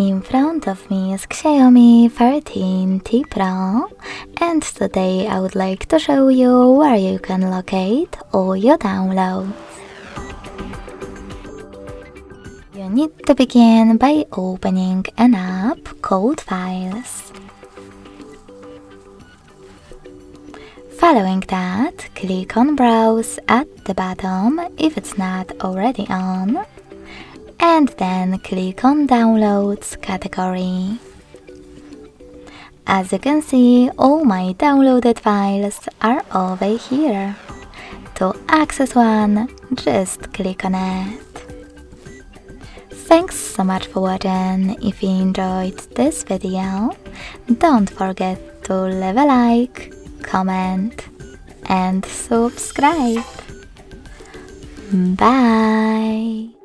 In front of me is XIAOMI 13T Pro, and today I would like to show you where you can locate all your downloads. You need to begin by opening an app called Files. Following that, click on Browse at the bottom if it's not already on, and then click on Downloads category. As you can see, all my downloaded files are over here. To access one, just click on it. Thanks so much for watching. If you enjoyed this video, don't forget to leave a like, comment and subscribe. Bye!